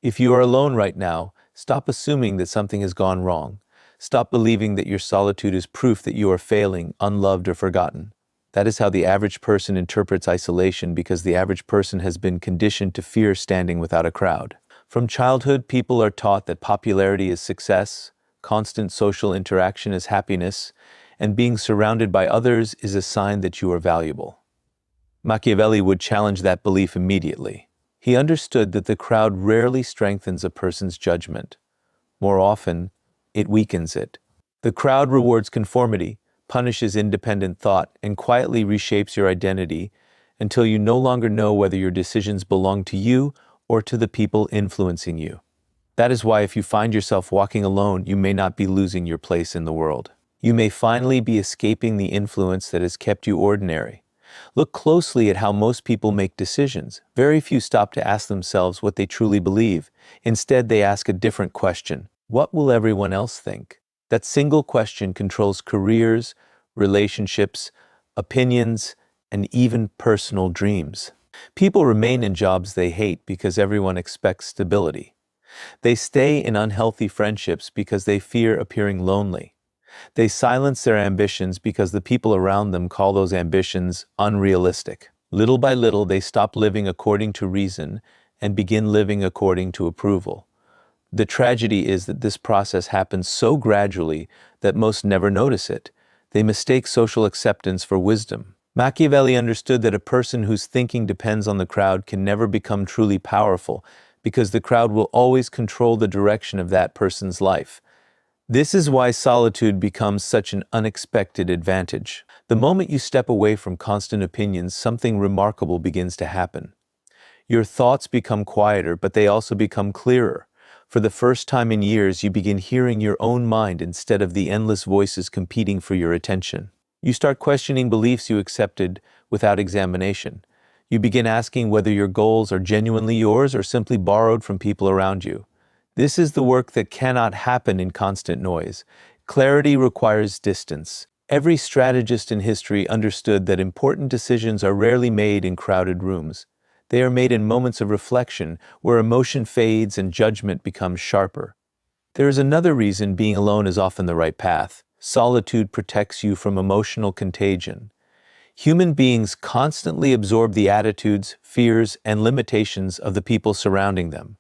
If you are alone right now, stop assuming that something has gone wrong. Stop believing that your solitude is proof that you are failing, unloved, or forgotten. That is how the average person interprets isolation, because the average person has been conditioned to fear standing without a crowd. From childhood, people are taught that popularity is success, constant social interaction is happiness, and being surrounded by others is a sign that you are valuable. Machiavelli would challenge that belief immediately. He understood that the crowd rarely strengthens a person's judgment. More often, it weakens it. The crowd rewards conformity, punishes independent thought, and quietly reshapes your identity until you no longer know whether your decisions belong to you or to the people influencing you. That is why if you find yourself walking alone, you may not be losing your place in the world. You may finally be escaping the influence that has kept you ordinary. Look closely at how most people make decisions. Very few stop to ask themselves what they truly believe. Instead, they ask a different question. What will everyone else think? That single question controls careers, relationships, opinions, and even personal dreams. People remain in jobs they hate because everyone expects stability. They stay in unhealthy friendships because they fear appearing lonely. They silence their ambitions because the people around them call those ambitions unrealistic. Little by little, they stop living according to reason and begin living according to approval. The tragedy is that this process happens so gradually that most never notice it. They mistake social acceptance for wisdom. Machiavelli understood that a person whose thinking depends on the crowd can never become truly powerful, because the crowd will always control the direction of that person's life. This is why solitude becomes such an unexpected advantage. The moment you step away from constant opinions, something remarkable begins to happen. Your thoughts become quieter, but they also become clearer. For the first time in years, you begin hearing your own mind instead of the endless voices competing for your attention. You start questioning beliefs you accepted without examination. You begin asking whether your goals are genuinely yours or simply borrowed from people around you. This is the work that cannot happen in constant noise. Clarity requires distance. Every strategist in history understood that important decisions are rarely made in crowded rooms. They are made in moments of reflection, where emotion fades and judgment becomes sharper. There is another reason being alone is often the right path. Solitude protects you from emotional contagion. Human beings constantly absorb the attitudes, fears, and limitations of the people surrounding them.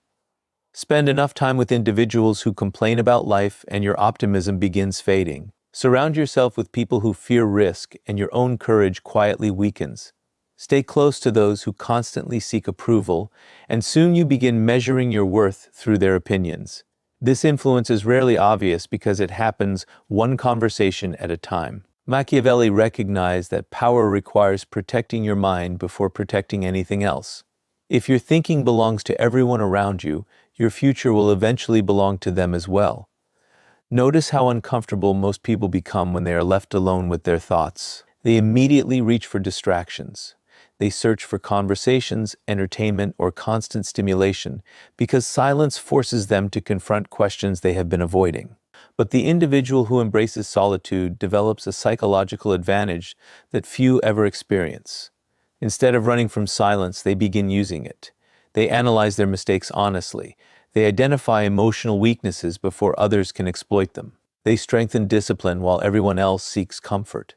Spend enough time with individuals who complain about life and your optimism begins fading. Surround yourself with people who fear risk and your own courage quietly weakens. Stay close to those who constantly seek approval, and soon you begin measuring your worth through their opinions. This influence is rarely obvious because it happens one conversation at a time. Machiavelli recognized that power requires protecting your mind before protecting anything else. If your thinking belongs to everyone around you, your future will eventually belong to them as well. Notice how uncomfortable most people become when they are left alone with their thoughts. They immediately reach for distractions. They search for conversations, entertainment, or constant stimulation because silence forces them to confront questions they have been avoiding. But the individual who embraces solitude develops a psychological advantage that few ever experience. Instead of running from silence, they begin using it. They analyze their mistakes honestly. They identify emotional weaknesses before others can exploit them. They strengthen discipline while everyone else seeks comfort.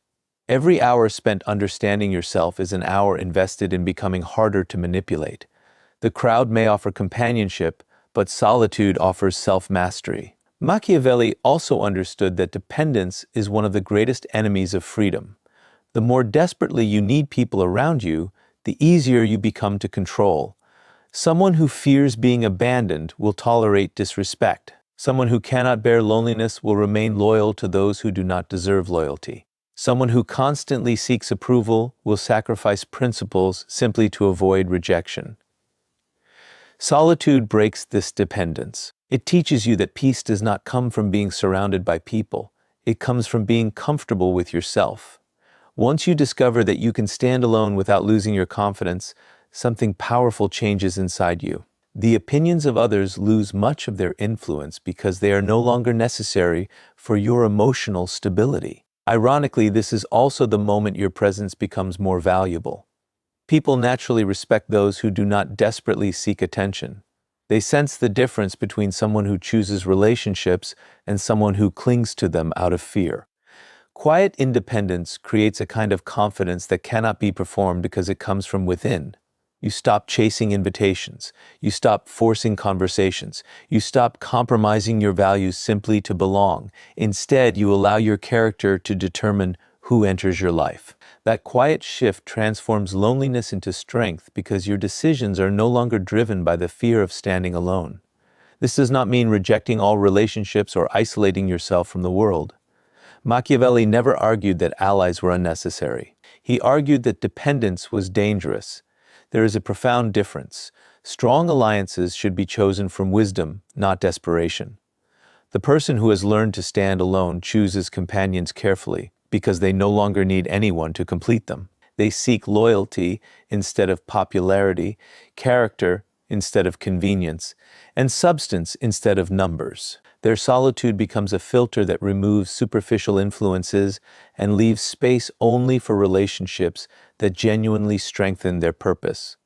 Every hour spent understanding yourself is an hour invested in becoming harder to manipulate. The crowd may offer companionship, but solitude offers self-mastery. Machiavelli also understood that dependence is one of the greatest enemies of freedom. The more desperately you need people around you, the easier you become to control. Someone who fears being abandoned will tolerate disrespect. Someone who cannot bear loneliness will remain loyal to those who do not deserve loyalty. Someone who constantly seeks approval will sacrifice principles simply to avoid rejection. Solitude breaks this dependence. It teaches you that peace does not come from being surrounded by people. It comes from being comfortable with yourself. Once you discover that you can stand alone without losing your confidence, something powerful changes inside you. The opinions of others lose much of their influence because they are no longer necessary for your emotional stability. Ironically, this is also the moment your presence becomes more valuable. People naturally respect those who do not desperately seek attention. They sense the difference between someone who chooses relationships and someone who clings to them out of fear. Quiet independence creates a kind of confidence that cannot be performed because it comes from within. You stop chasing invitations. You stop forcing conversations. You stop compromising your values simply to belong. Instead, you allow your character to determine who enters your life. That quiet shift transforms loneliness into strength because your decisions are no longer driven by the fear of standing alone. This does not mean rejecting all relationships or isolating yourself from the world. Machiavelli never argued that allies were unnecessary. He argued that dependence was dangerous. There is a profound difference. Strong alliances should be chosen from wisdom, not desperation. The person who has learned to stand alone chooses companions carefully because they no longer need anyone to complete them. They seek loyalty instead of popularity, character instead of convenience, and substance instead of numbers. Their solitude becomes a filter that removes superficial influences and leaves space only for relationships that genuinely strengthen their purpose.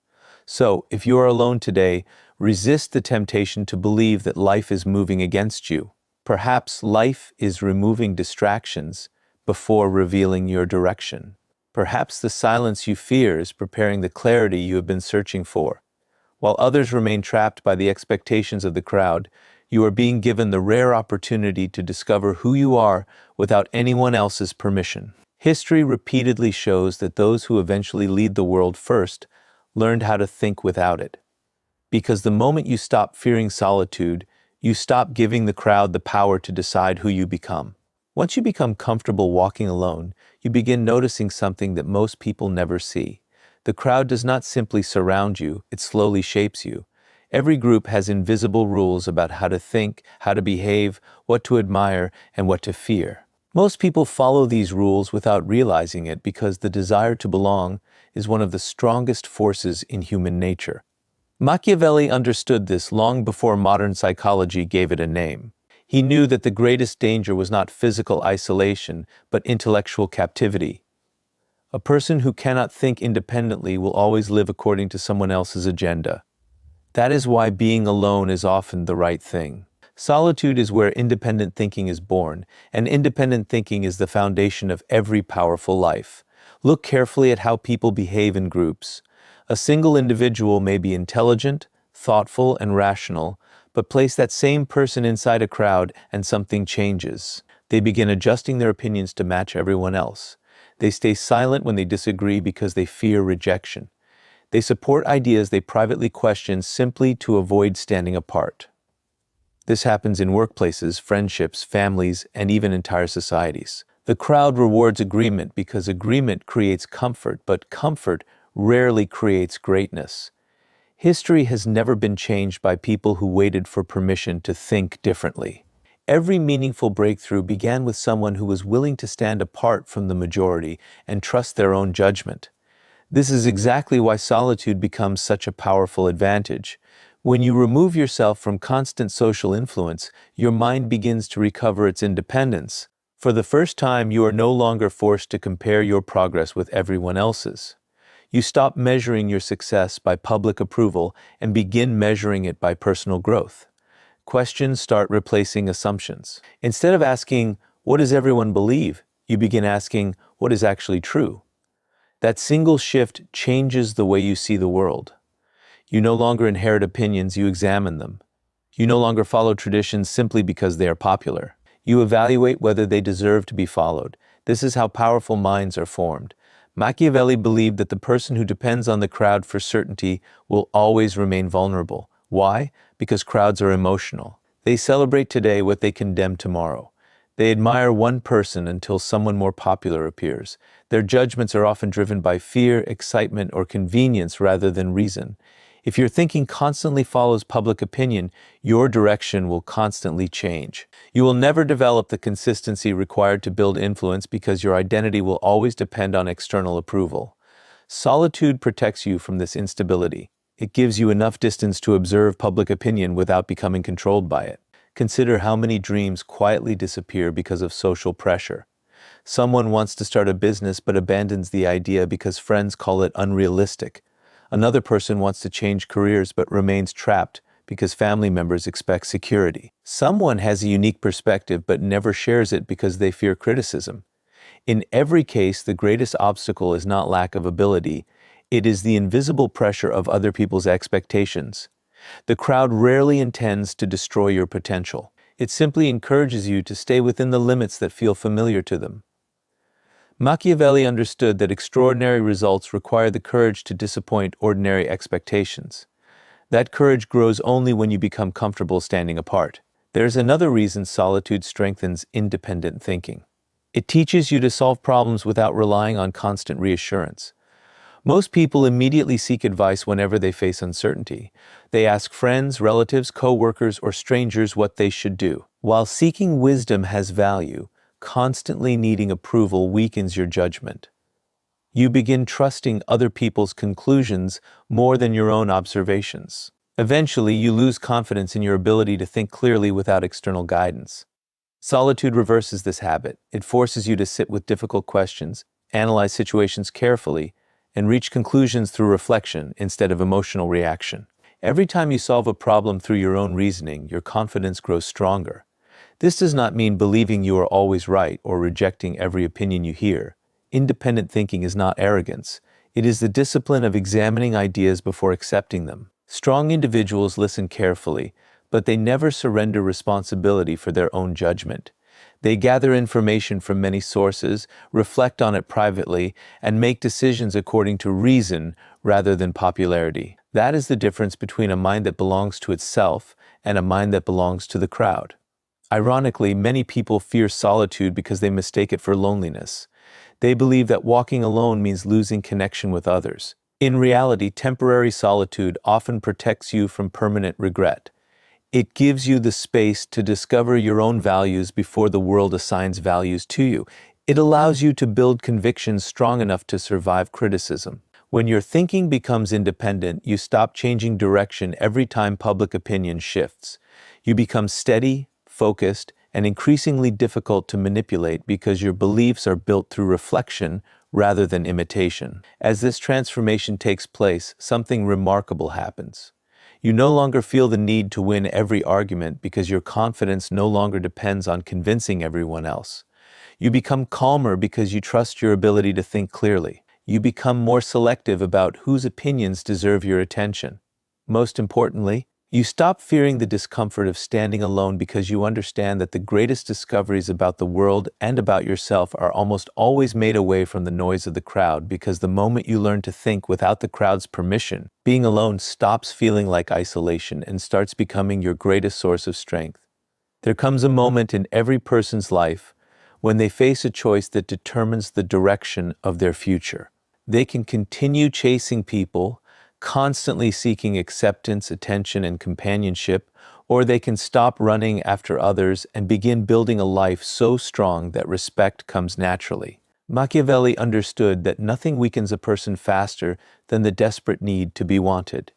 So, if you are alone today, resist the temptation to believe that life is moving against you. Perhaps life is removing distractions before revealing your direction. Perhaps the silence you fear is preparing the clarity you have been searching for. While others remain trapped by the expectations of the crowd, you are being given the rare opportunity to discover who you are without anyone else's permission. History repeatedly shows that those who eventually lead the world first learned how to think without it. Because the moment you stop fearing solitude, you stop giving the crowd the power to decide who you become. Once you become comfortable walking alone, you begin noticing something that most people never see. The crowd does not simply surround you, it slowly shapes you. Every group has invisible rules about how to think, how to behave, what to admire, and what to fear. Most people follow these rules without realizing it because the desire to belong is one of the strongest forces in human nature. Machiavelli understood this long before modern psychology gave it a name. He knew that the greatest danger was not physical isolation, but intellectual captivity. A person who cannot think independently will always live according to someone else's agenda. That is why being alone is often the right thing. Solitude is where independent thinking is born, and independent thinking is the foundation of every powerful life. Look carefully at how people behave in groups. A single individual may be intelligent, thoughtful, and rational, but place that same person inside a crowd and something changes. They begin adjusting their opinions to match everyone else. They stay silent when they disagree because they fear rejection. They support ideas they privately question simply to avoid standing apart. This happens in workplaces, friendships, families, and even entire societies. The crowd rewards agreement because agreement creates comfort, but comfort rarely creates greatness. History has never been changed by people who waited for permission to think differently. Every meaningful breakthrough began with someone who was willing to stand apart from the majority and trust their own judgment. This is exactly why solitude becomes such a powerful advantage. When you remove yourself from constant social influence, your mind begins to recover its independence. For the first time, you are no longer forced to compare your progress with everyone else's. You stop measuring your success by public approval and begin measuring it by personal growth. Questions start replacing assumptions. Instead of asking, "What does everyone believe?" you begin asking, "What is actually true?" That single shift changes the way you see the world. You no longer inherit opinions, you examine them. You no longer follow traditions simply because they are popular. You evaluate whether they deserve to be followed. This is how powerful minds are formed. Machiavelli believed that the person who depends on the crowd for certainty will always remain vulnerable. Why? Because crowds are emotional. They celebrate today what they condemn tomorrow. They admire one person until someone more popular appears. Their judgments are often driven by fear, excitement, or convenience rather than reason. If your thinking constantly follows public opinion, your direction will constantly change. You will never develop the consistency required to build influence because your identity will always depend on external approval. Solitude protects you from this instability. It gives you enough distance to observe public opinion without becoming controlled by it. Consider how many dreams quietly disappear because of social pressure. Someone wants to start a business but abandons the idea because friends call it unrealistic. Another person wants to change careers but remains trapped because family members expect security. Someone has a unique perspective but never shares it because they fear criticism. In every case, the greatest obstacle is not lack of ability, it is the invisible pressure of other people's expectations. The crowd rarely intends to destroy your potential. It simply encourages you to stay within the limits that feel familiar to them. Machiavelli understood that extraordinary results require the courage to disappoint ordinary expectations. That courage grows only when you become comfortable standing apart. There's another reason solitude strengthens independent thinking. It teaches you to solve problems without relying on constant reassurance. Most people immediately seek advice whenever they face uncertainty. They ask friends, relatives, co-workers, or strangers what they should do. While seeking wisdom has value, constantly needing approval weakens your judgment. You begin trusting other people's conclusions more than your own observations. Eventually, you lose confidence in your ability to think clearly without external guidance. Solitude reverses this habit. It forces you to sit with difficult questions, analyze situations carefully, and reach conclusions through reflection instead of emotional reaction. Every time you solve a problem through your own reasoning, your confidence grows stronger. This does not mean believing you are always right or rejecting every opinion you hear. Independent thinking is not arrogance. It is the discipline of examining ideas before accepting them. Strong individuals listen carefully, but they never surrender responsibility for their own judgment. They gather information from many sources, reflect on it privately, and make decisions according to reason rather than popularity. That is the difference between a mind that belongs to itself and a mind that belongs to the crowd. Ironically, many people fear solitude because they mistake it for loneliness. They believe that walking alone means losing connection with others. In reality, temporary solitude often protects you from permanent regret. It gives you the space to discover your own values before the world assigns values to you. It allows you to build convictions strong enough to survive criticism. When your thinking becomes independent, you stop changing direction every time public opinion shifts. You become steady, focused, and increasingly difficult to manipulate because your beliefs are built through reflection rather than imitation. As this transformation takes place, something remarkable happens. You no longer feel the need to win every argument because your confidence no longer depends on convincing everyone else. You become calmer because you trust your ability to think clearly. You become more selective about whose opinions deserve your attention. Most importantly, you stop fearing the discomfort of standing alone because you understand that the greatest discoveries about the world and about yourself are almost always made away from the noise of the crowd, because the moment you learn to think without the crowd's permission, being alone stops feeling like isolation and starts becoming your greatest source of strength. There comes a moment in every person's life when they face a choice that determines the direction of their future. They can continue chasing people, constantly seeking acceptance, attention, and companionship, or they can stop running after others and begin building a life so strong that respect comes naturally. Machiavelli understood that nothing weakens a person faster than the desperate need to be wanted.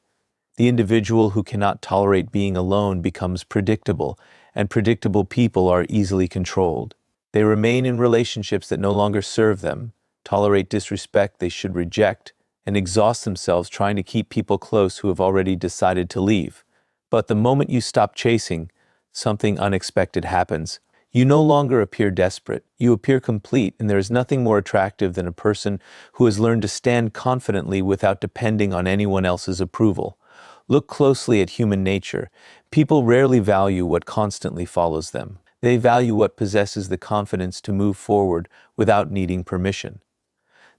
The individual who cannot tolerate being alone becomes predictable, and predictable people are easily controlled. They remain in relationships that no longer serve them, tolerate disrespect they should reject, and exhaust themselves trying to keep people close who have already decided to leave. But the moment you stop chasing, something unexpected happens. You no longer appear desperate, you appear complete, and there is nothing more attractive than a person who has learned to stand confidently without depending on anyone else's approval. Look closely at human nature. People rarely value what constantly follows them. They value what possesses the confidence to move forward without needing permission.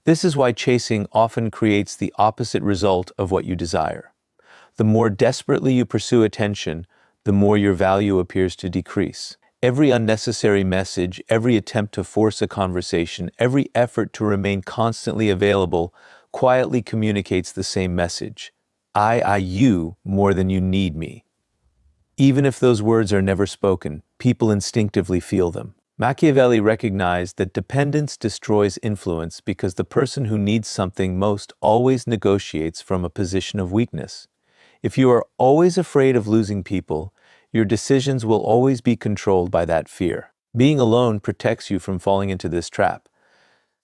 This is why chasing often creates the opposite result of what you desire. The more desperately you pursue attention, the more your value appears to decrease. Every unnecessary message, every attempt to force a conversation, every effort to remain constantly available quietly communicates the same message. I you more than you need me. Even if those words are never spoken, people instinctively feel them. Machiavelli recognized that dependence destroys influence because the person who needs something most always negotiates from a position of weakness. If you are always afraid of losing people, your decisions will always be controlled by that fear. Being alone protects you from falling into this trap.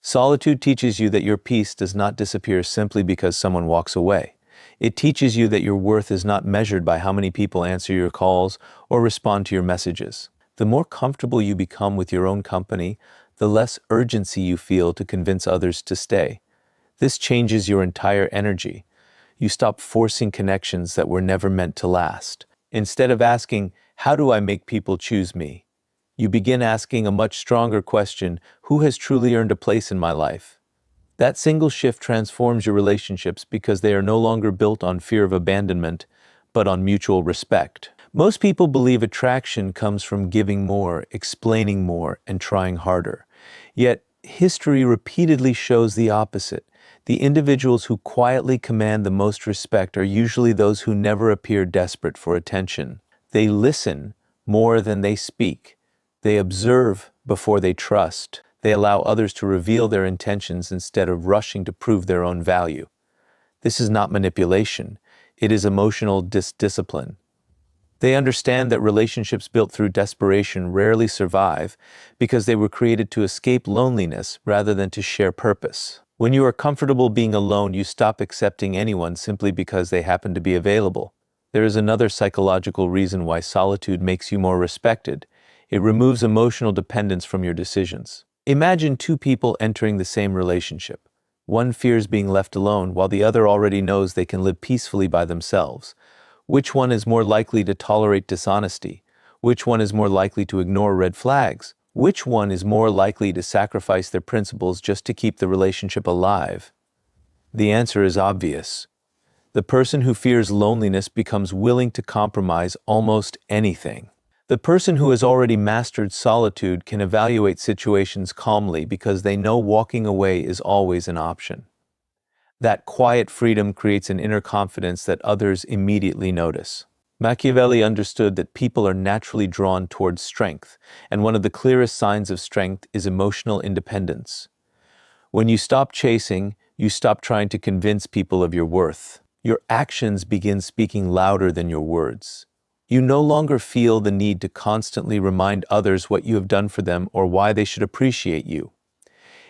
Solitude teaches you that your peace does not disappear simply because someone walks away. It teaches you that your worth is not measured by how many people answer your calls or respond to your messages. The more comfortable you become with your own company, the less urgency you feel to convince others to stay. This changes your entire energy. You stop forcing connections that were never meant to last. Instead of asking, "How do I make people choose me?" you begin asking a much stronger question: who has truly earned a place in my life? That single shift transforms your relationships because they are no longer built on fear of abandonment, but on mutual respect. Most people believe attraction comes from giving more, explaining more, and trying harder. Yet, history repeatedly shows the opposite. The individuals who quietly command the most respect are usually those who never appear desperate for attention. They listen more than they speak. They observe before they trust. They allow others to reveal their intentions instead of rushing to prove their own value. This is not manipulation. It is emotional discipline. They understand that relationships built through desperation rarely survive because they were created to escape loneliness rather than to share purpose. When you are comfortable being alone, you stop accepting anyone simply because they happen to be available. There is another psychological reason why solitude makes you more respected. It removes emotional dependence from your decisions. Imagine two people entering the same relationship. One fears being left alone, while the other already knows they can live peacefully by themselves. Which one is more likely to tolerate dishonesty? Which one is more likely to ignore red flags? Which one is more likely to sacrifice their principles just to keep the relationship alive? The answer is obvious. The person who fears loneliness becomes willing to compromise almost anything. The person who has already mastered solitude can evaluate situations calmly because they know walking away is always an option. That quiet freedom creates an inner confidence that others immediately notice. Machiavelli understood that people are naturally drawn towards strength, and one of the clearest signs of strength is emotional independence. When you stop chasing, you stop trying to convince people of your worth. Your actions begin speaking louder than your words. You no longer feel the need to constantly remind others what you have done for them or why they should appreciate you.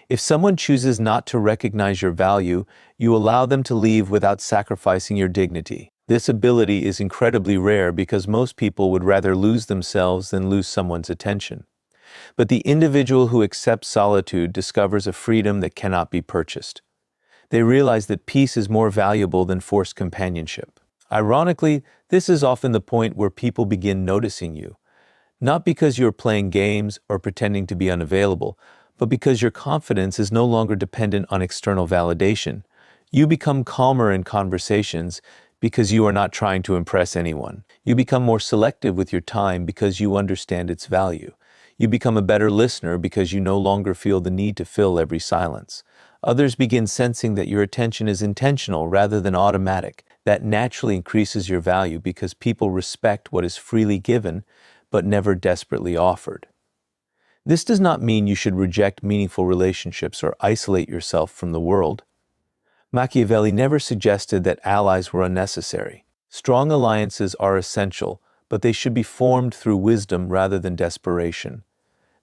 If someone chooses not to recognize your value, you allow them to leave without sacrificing your dignity. This ability is incredibly rare because most people would rather lose themselves than lose someone's attention. But the individual who accepts solitude discovers a freedom that cannot be purchased. They realize that peace is more valuable than forced companionship. Ironically, this is often the point where people begin noticing you. Not because you're playing games or pretending to be unavailable, but because your confidence is no longer dependent on external validation. You become calmer in conversations because you are not trying to impress anyone. You become more selective with your time because you understand its value. You become a better listener because you no longer feel the need to fill every silence. Others begin sensing that your attention is intentional rather than automatic. That naturally increases your value because people respect what is freely given, but never desperately offered. This does not mean you should reject meaningful relationships or isolate yourself from the world. Machiavelli never suggested that allies were unnecessary. Strong alliances are essential, but they should be formed through wisdom rather than desperation.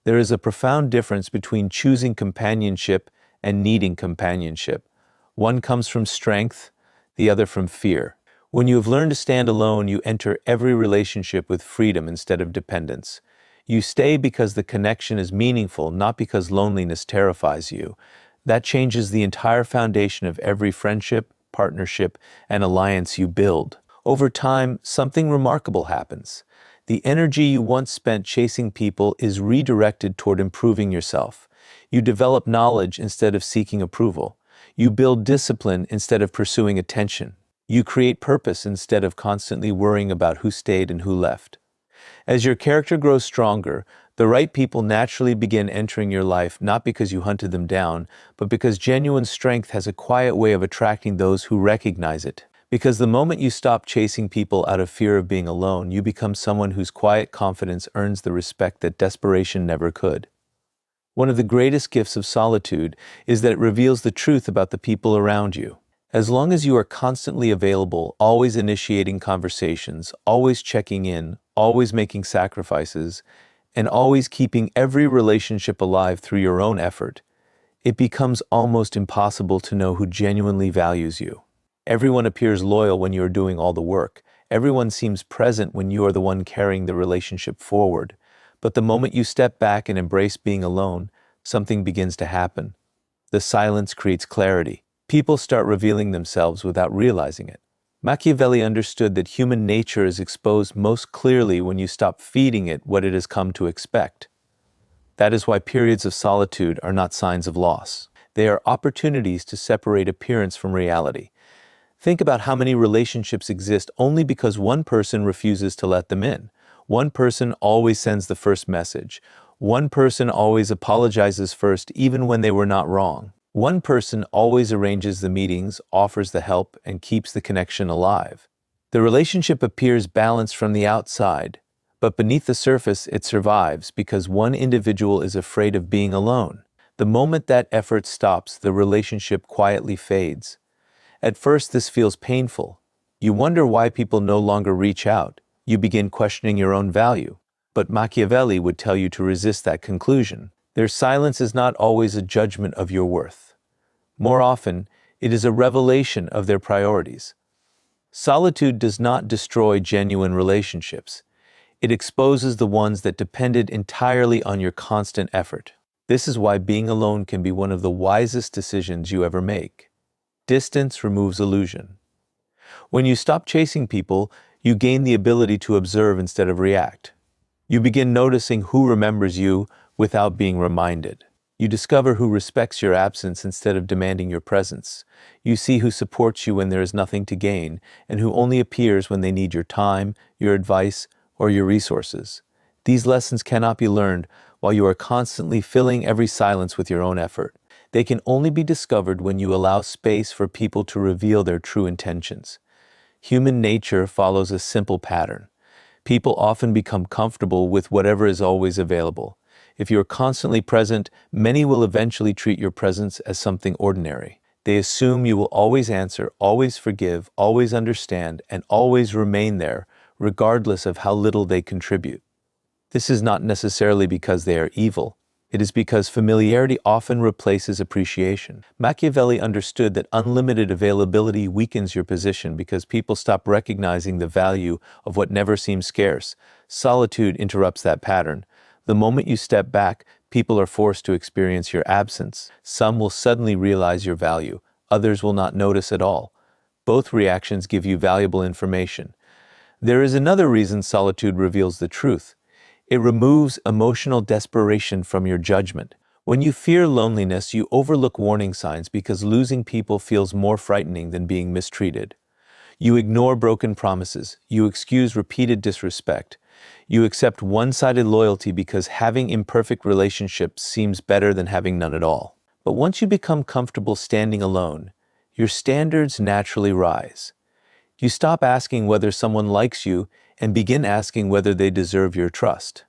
There is a profound difference between choosing companionship and needing companionship. One comes from strength, the other from fear. When you have learned to stand alone, you enter every relationship with freedom instead of dependence. You stay because the connection is meaningful, not because loneliness terrifies you. That changes the entire foundation of every friendship, partnership, and alliance you build. Over time, something remarkable happens. The energy you once spent chasing people is redirected toward improving yourself. You develop knowledge instead of seeking approval. You build discipline instead of pursuing attention. You create purpose instead of constantly worrying about who stayed and who left. As your character grows stronger, the right people naturally begin entering your life not because you hunted them down, but because genuine strength has a quiet way of attracting those who recognize it. Because the moment you stop chasing people out of fear of being alone, you become someone whose quiet confidence earns the respect that desperation never could. One of the greatest gifts of solitude is that it reveals the truth about the people around you. As long as you are constantly available, always initiating conversations, always checking in, always making sacrifices, and always keeping every relationship alive through your own effort, it becomes almost impossible to know who genuinely values you. Everyone appears loyal when you are doing all the work. Everyone seems present when you are the one carrying the relationship forward. But the moment you step back and embrace being alone, something begins to happen. The silence creates clarity. People start revealing themselves without realizing it. Machiavelli understood that human nature is exposed most clearly when you stop feeding it what it has come to expect. That is why periods of solitude are not signs of loss. They are opportunities to separate appearance from reality. Think about how many relationships exist only because one person refuses to let them in. One person always sends the first message. One person always apologizes first even when they were not wrong. One person always arranges the meetings, offers the help, and keeps the connection alive. The relationship appears balanced from the outside, but beneath the surface it survives because one individual is afraid of being alone. The moment that effort stops, the relationship quietly fades. At first, this feels painful. You wonder why people no longer reach out. You begin questioning your own value. But Machiavelli would tell you to resist that conclusion. Their silence is not always a judgment of your worth. More often, it is a revelation of their priorities. Solitude does not destroy genuine relationships. It exposes the ones that depended entirely on your constant effort. This is why being alone can be one of the wisest decisions you ever make. Distance removes illusion. When you stop chasing people, you gain the ability to observe instead of react. You begin noticing who remembers you without being reminded. You discover who respects your absence instead of demanding your presence. You see who supports you when there is nothing to gain, and who only appears when they need your time, your advice, or your resources. These lessons cannot be learned while you are constantly filling every silence with your own effort. They can only be discovered when you allow space for people to reveal their true intentions. Human nature follows a simple pattern. People often become comfortable with whatever is always available. If you are constantly present, many will eventually treat your presence as something ordinary. They assume you will always answer, always forgive, always understand, and always remain there, regardless of how little they contribute. This is not necessarily because they are evil. It is because familiarity often replaces appreciation. Machiavelli understood that unlimited availability weakens your position because people stop recognizing the value of what never seems scarce. Solitude interrupts that pattern. The moment you step back, people are forced to experience your absence. Some will suddenly realize your value. Others will not notice at all. Both reactions give you valuable information. There is another reason solitude reveals the truth. It removes emotional desperation from your judgment. When you fear loneliness, you overlook warning signs because losing people feels more frightening than being mistreated. You ignore broken promises. You excuse repeated disrespect. You accept one-sided loyalty because having imperfect relationships seems better than having none at all. But once you become comfortable standing alone, your standards naturally rise. You stop asking whether someone likes you and begin asking whether they deserve your trust.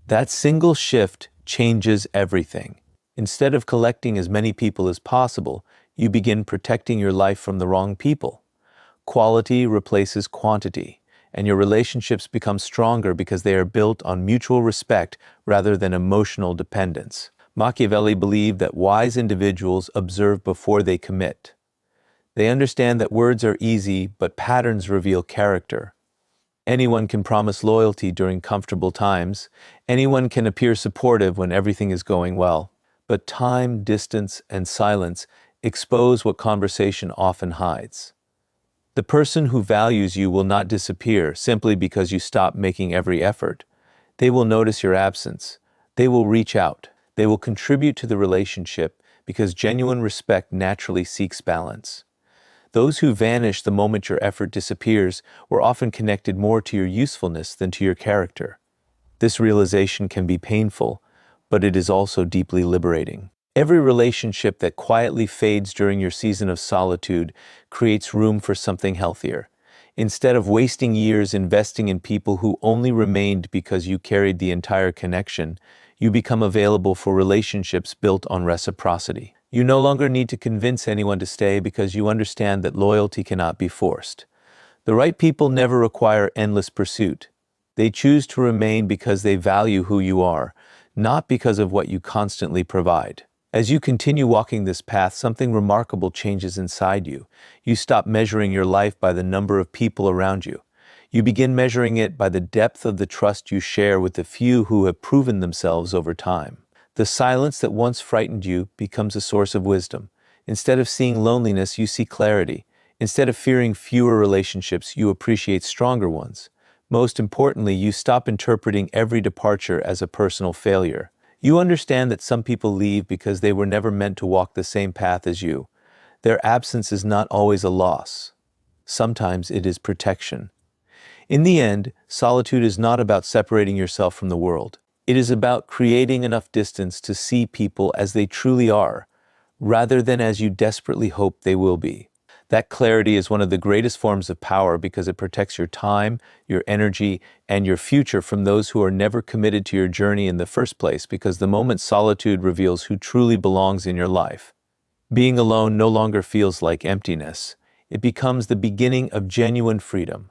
That single shift changes everything. Instead of collecting as many people as possible, you begin protecting your life from the wrong people. Quality replaces quantity, and your relationships become stronger because they are built on mutual respect rather than emotional dependence. Machiavelli believed that wise individuals observe before they commit. They understand that words are easy, but patterns reveal character. Anyone can promise loyalty during comfortable times. Anyone can appear supportive when everything is going well. But time, distance, and silence expose what conversation often hides. The person who values you will not disappear simply because you stop making every effort. They will notice your absence. They will reach out. They will contribute to the relationship because genuine respect naturally seeks balance. Those who vanish the moment your effort disappears were often connected more to your usefulness than to your character. This realization can be painful, but it is also deeply liberating. Every relationship that quietly fades during your season of solitude creates room for something healthier. Instead of wasting years investing in people who only remained because you carried the entire connection, you become available for relationships built on reciprocity. You no longer need to convince anyone to stay because you understand that loyalty cannot be forced. The right people never require endless pursuit. They choose to remain because they value who you are, not because of what you constantly provide. As you continue walking this path, something remarkable changes inside you. You stop measuring your life by the number of people around you. You begin measuring it by the depth of the trust you share with the few who have proven themselves over time. The silence that once frightened you becomes a source of wisdom. Instead of seeing loneliness, you see clarity. Instead of fearing fewer relationships, you appreciate stronger ones. Most importantly, you stop interpreting every departure as a personal failure. You understand that some people leave because they were never meant to walk the same path as you. Their absence is not always a loss. Sometimes it is protection. In the end, solitude is not about separating yourself from the world. It is about creating enough distance to see people as they truly are, rather than as you desperately hope they will be. That clarity is one of the greatest forms of power because it protects your time, your energy, and your future from those who are never committed to your journey in the first place, because the moment solitude reveals who truly belongs in your life. Being alone no longer feels like emptiness. It becomes the beginning of genuine freedom.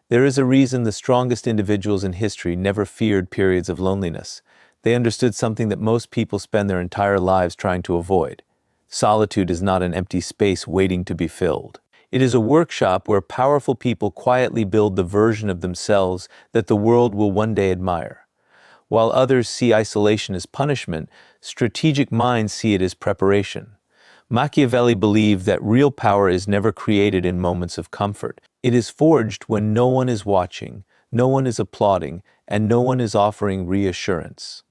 There is a reason the strongest individuals in history never feared periods of loneliness. They understood something that most people spend their entire lives trying to avoid. Solitude is not an empty space waiting to be filled. It is a workshop where powerful people quietly build the version of themselves that the world will one day admire. While others see isolation as punishment, strategic minds see it as preparation. Machiavelli believed that real power is never created in moments of comfort. It is forged when no one is watching, no one is applauding, and no one is offering reassurance.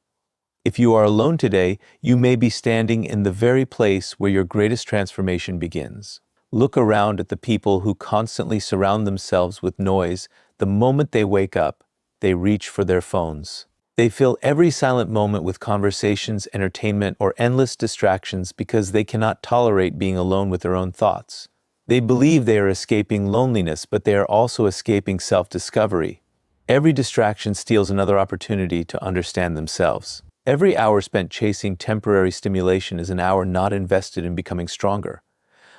If you are alone today, you may be standing in the very place where your greatest transformation begins. Look around at the people who constantly surround themselves with noise. The moment they wake up, they reach for their phones. They fill every silent moment with conversations, entertainment, or endless distractions because they cannot tolerate being alone with their own thoughts. They believe they are escaping loneliness, but they are also escaping self-discovery. Every distraction steals another opportunity to understand themselves. Every hour spent chasing temporary stimulation is an hour not invested in becoming stronger.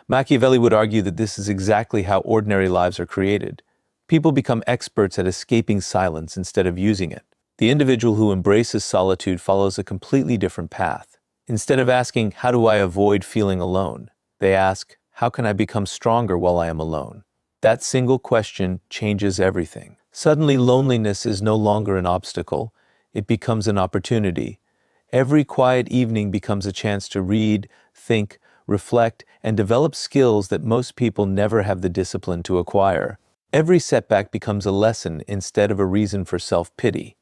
Machiavelli would argue that this is exactly how ordinary lives are created. People become experts at escaping silence instead of using it. The individual who embraces solitude follows a completely different path. Instead of asking, "How do I avoid feeling alone?" they ask, "How can I become stronger while I am alone?" That single question changes everything. Suddenly, loneliness is no longer an obstacle. It becomes an opportunity. Every quiet evening becomes a chance to read, think, reflect, and develop skills that most people never have the discipline to acquire. Every setback becomes a lesson instead of a reason for self-pity.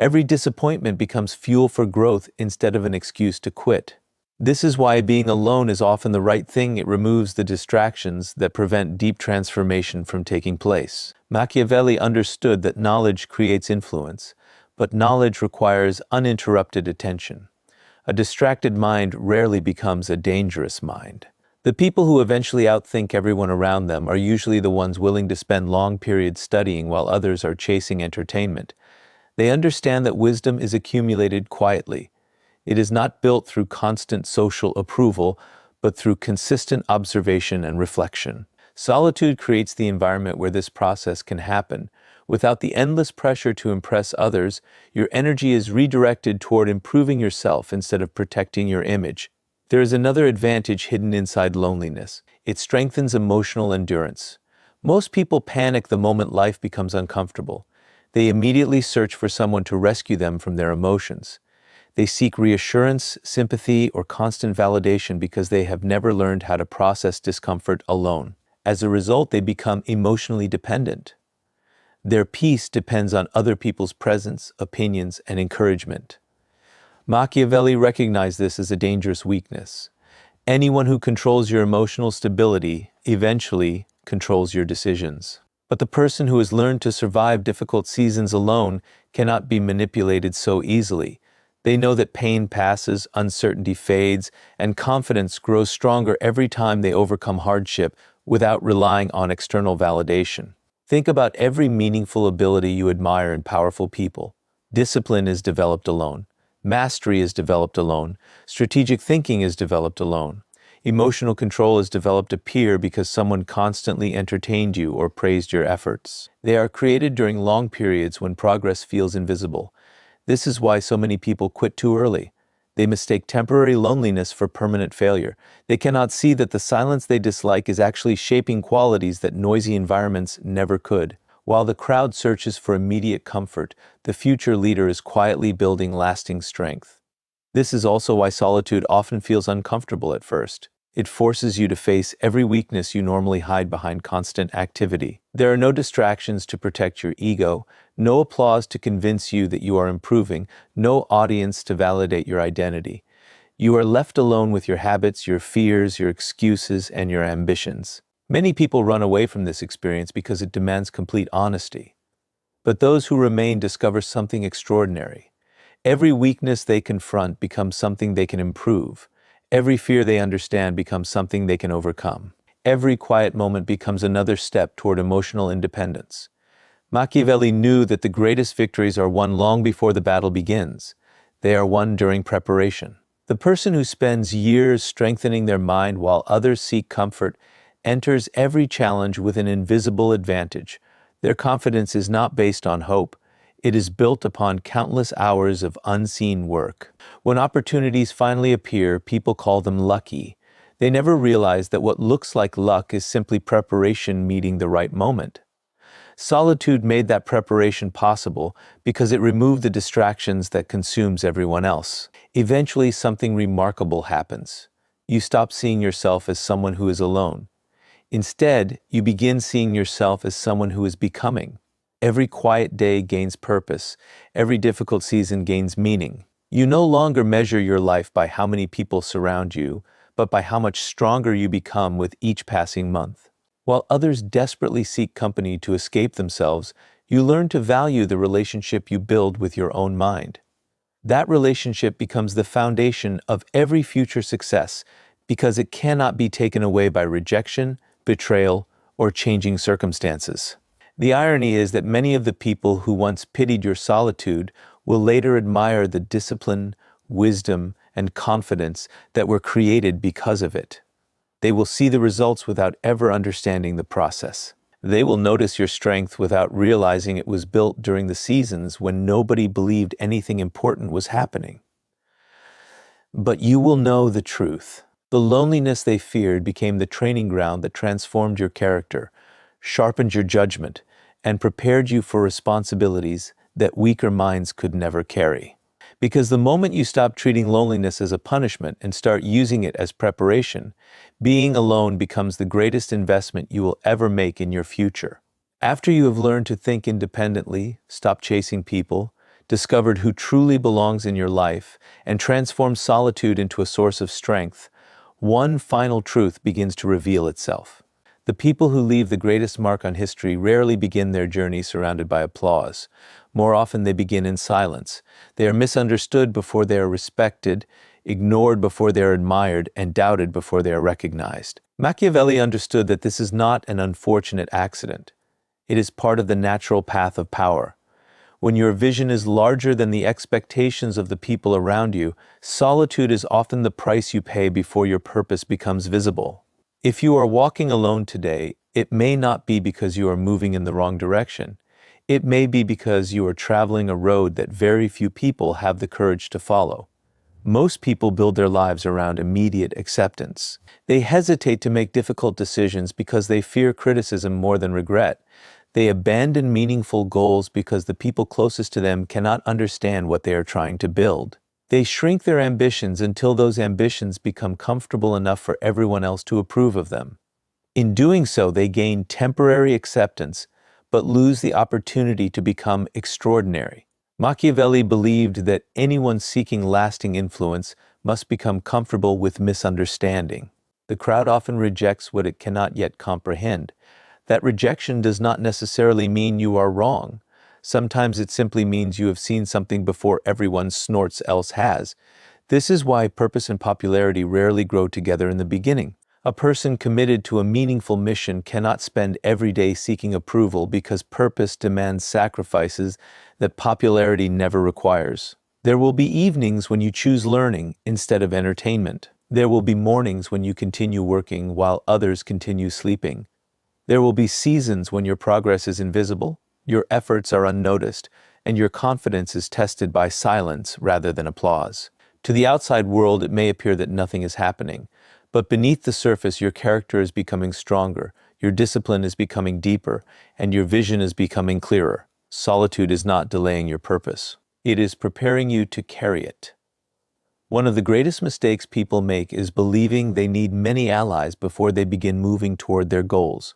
Every disappointment becomes fuel for growth instead of an excuse to quit. This is why being alone is often the right thing. It removes the distractions that prevent deep transformation from taking place. Machiavelli understood that knowledge creates influence, but knowledge requires uninterrupted attention. A distracted mind rarely becomes a dangerous mind. The people who eventually outthink everyone around them are usually the ones willing to spend long periods studying while others are chasing entertainment. They understand that wisdom is accumulated quietly. It is not built through constant social approval, but through consistent observation and reflection. Solitude creates the environment where this process can happen. Without the endless pressure to impress others, your energy is redirected toward improving yourself instead of protecting your image. There is another advantage hidden inside loneliness. It strengthens emotional endurance. Most people panic the moment life becomes uncomfortable. They immediately search for someone to rescue them from their emotions. They seek reassurance, sympathy, or constant validation because they have never learned how to process discomfort alone. As a result, they become emotionally dependent. Their peace depends on other people's presence, opinions, and encouragement. Machiavelli recognized this as a dangerous weakness. Anyone who controls your emotional stability eventually controls your decisions. But the person who has learned to survive difficult seasons alone cannot be manipulated so easily. They know that pain passes, uncertainty fades, and confidence grows stronger every time they overcome hardship without relying on external validation. Think about every meaningful ability you admire in powerful people. Discipline is developed alone. Mastery is developed alone. Strategic thinking is developed alone. Emotional control is developed a peer because someone constantly entertained you or praised your efforts. They are created during long periods when progress feels invisible. This is why so many people quit too early. They mistake temporary loneliness for permanent failure. They cannot see that the silence they dislike is actually shaping qualities that noisy environments never could. While the crowd searches for immediate comfort, the future leader is quietly building lasting strength. This is also why solitude often feels uncomfortable at first. It forces you to face every weakness you normally hide behind constant activity. There are no distractions to protect your ego, no applause to convince you that you are improving, no audience to validate your identity. You are left alone with your habits, your fears, your excuses, and your ambitions. Many people run away from this experience because it demands complete honesty. But those who remain discover something extraordinary. Every weakness they confront becomes something they can improve. Every fear they understand becomes something they can overcome. Every quiet moment becomes another step toward emotional independence. Machiavelli knew that the greatest victories are won long before the battle begins. They are won during preparation. The person who spends years strengthening their mind while others seek comfort enters every challenge with an invisible advantage. Their confidence is not based on hope. It is built upon countless hours of unseen work. When opportunities finally appear, people call them lucky. They never realize that what looks like luck is simply preparation meeting the right moment. Solitude made that preparation possible because it removed the distractions that consumes everyone else. Eventually, something remarkable happens. You stop seeing yourself as someone who is alone. Instead, you begin seeing yourself as someone who is becoming. Every quiet day gains purpose. Every difficult season gains meaning. You no longer measure your life by how many people surround you, but by how much stronger you become with each passing month. While others desperately seek company to escape themselves, you learn to value the relationship you build with your own mind. That relationship becomes the foundation of every future success because it cannot be taken away by rejection, betrayal, or changing circumstances. The irony is that many of the people who once pitied your solitude will later admire the discipline, wisdom, and confidence that were created because of it. They will see the results without ever understanding the process. They will notice your strength without realizing it was built during the seasons when nobody believed anything important was happening. But you will know the truth. The loneliness they feared became the training ground that transformed your character, sharpened your judgment, and prepared you for responsibilities that weaker minds could never carry. Because the moment you stop treating loneliness as a punishment and start using it as preparation, being alone becomes the greatest investment you will ever make in your future. After you have learned to think independently, stopped chasing people, discovered who truly belongs in your life, and transformed solitude into a source of strength, one final truth begins to reveal itself. The people who leave the greatest mark on history rarely begin their journey surrounded by applause. More often they begin in silence. They are misunderstood before they are respected, ignored before they are admired, and doubted before they are recognized. Machiavelli understood that this is not an unfortunate accident. It is part of the natural path of power. When your vision is larger than the expectations of the people around you, solitude is often the price you pay before your purpose becomes visible. If you are walking alone today, it may not be because you are moving in the wrong direction. It may be because you are traveling a road that very few people have the courage to follow. Most people build their lives around immediate acceptance. They hesitate to make difficult decisions because they fear criticism more than regret. They abandon meaningful goals because the people closest to them cannot understand what they are trying to build. They shrink their ambitions until those ambitions become comfortable enough for everyone else to approve of them. In doing so, they gain temporary acceptance, but lose the opportunity to become extraordinary. Machiavelli believed that anyone seeking lasting influence must become comfortable with misunderstanding. The crowd often rejects what it cannot yet comprehend. That rejection does not necessarily mean you are wrong. Sometimes it simply means you have seen something before everyone snorts else has. This is why purpose and popularity rarely grow together in the beginning. A person committed to a meaningful mission cannot spend every day seeking approval because purpose demands sacrifices that popularity never requires. There will be evenings when you choose learning instead of entertainment. There will be mornings when you continue working while others continue sleeping. There will be seasons when your progress is invisible, your efforts are unnoticed, and your confidence is tested by silence rather than applause. To the outside world, it may appear that nothing is happening, but beneath the surface, your character is becoming stronger, your discipline is becoming deeper, and your vision is becoming clearer. Solitude is not delaying your purpose. It is preparing you to carry it. One of the greatest mistakes people make is believing they need many allies before they begin moving toward their goals.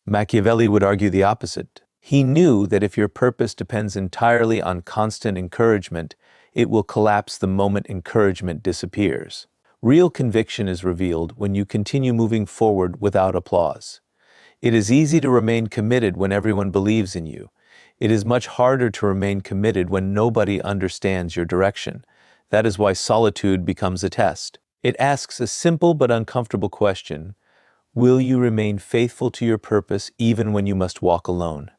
Machiavelli would argue the opposite. He knew that if your purpose depends entirely on constant encouragement, it will collapse the moment encouragement disappears. Real conviction is revealed when you continue moving forward without applause. It is easy to remain committed when everyone believes in you. It is much harder to remain committed when nobody understands your direction. That is why solitude becomes a test. It asks a simple but uncomfortable question: will you remain faithful to your purpose even when you must walk alone?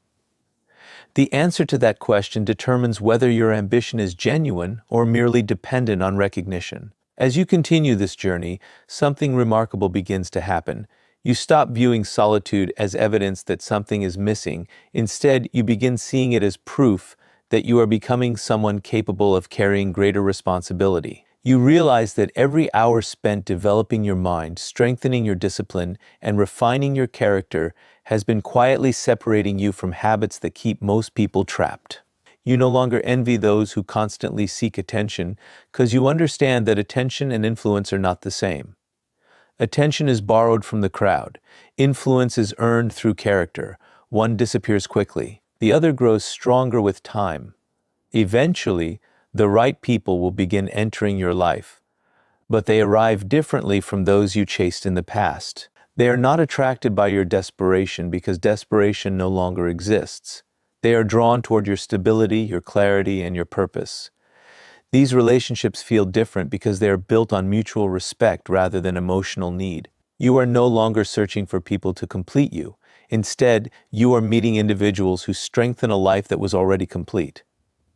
The answer to that question determines whether your ambition is genuine or merely dependent on recognition. As you continue this journey, something remarkable begins to happen. You stop viewing solitude as evidence that something is missing. Instead, you begin seeing it as proof that you are becoming someone capable of carrying greater responsibility. You realize that every hour spent developing your mind, strengthening your discipline, and refining your character has been quietly separating you from habits that keep most people trapped. You no longer envy those who constantly seek attention, because you understand that attention and influence are not the same. Attention is borrowed from the crowd. Influence is earned through character. One disappears quickly. The other grows stronger with time. Eventually, the right people will begin entering your life, but they arrive differently from those you chased in the past. They are not attracted by your desperation because desperation no longer exists. They are drawn toward your stability, your clarity, and your purpose. These relationships feel different because they are built on mutual respect rather than emotional need. You are no longer searching for people to complete you. Instead, you are meeting individuals who strengthen a life that was already complete.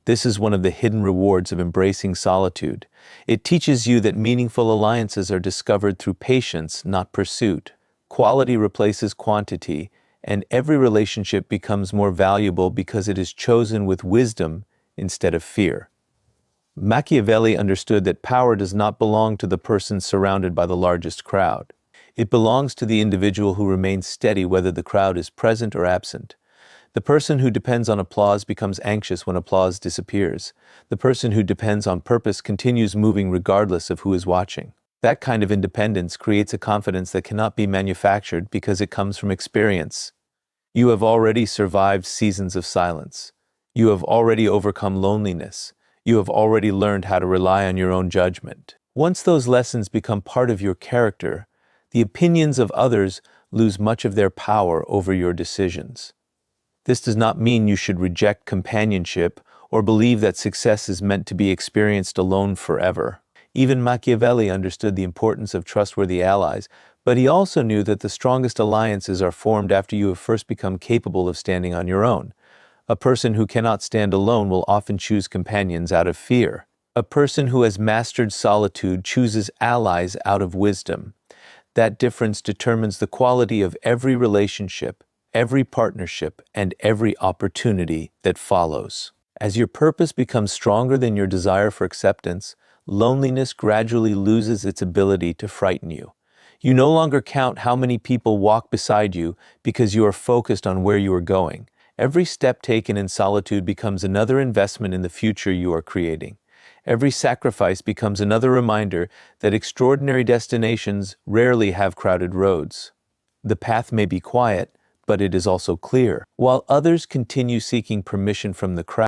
This is one of the hidden rewards of embracing solitude. It teaches you that meaningful alliances are discovered through patience, not pursuit. Quality replaces quantity, and every relationship becomes more valuable because it is chosen with wisdom instead of fear. Machiavelli understood that power does not belong to the person surrounded by the largest crowd. It belongs to the individual who remains steady whether the crowd is present or absent. The person who depends on applause becomes anxious when applause disappears. The person who depends on purpose continues moving regardless of who is watching. That kind of independence creates a confidence that cannot be manufactured because it comes from experience. You have already survived seasons of silence. You have already overcome loneliness. You have already learned how to rely on your own judgment. Once those lessons become part of your character, the opinions of others lose much of their power over your decisions. This does not mean you should reject companionship or believe that success is meant to be experienced alone forever. Even Machiavelli understood the importance of trustworthy allies, but he also knew that the strongest alliances are formed after you have first become capable of standing on your own. A person who cannot stand alone will often choose companions out of fear. A person who has mastered solitude chooses allies out of wisdom. That difference determines the quality of every relationship, every partnership, and every opportunity that follows. As your purpose becomes stronger than your desire for acceptance, loneliness gradually loses its ability to frighten you. You no longer count how many people walk beside you because you are focused on where you are going. Every step taken in solitude becomes another investment in the future you are creating. Every sacrifice becomes another reminder that extraordinary destinations rarely have crowded roads. The path may be quiet, but it is also clear. While others continue seeking permission from the crowd,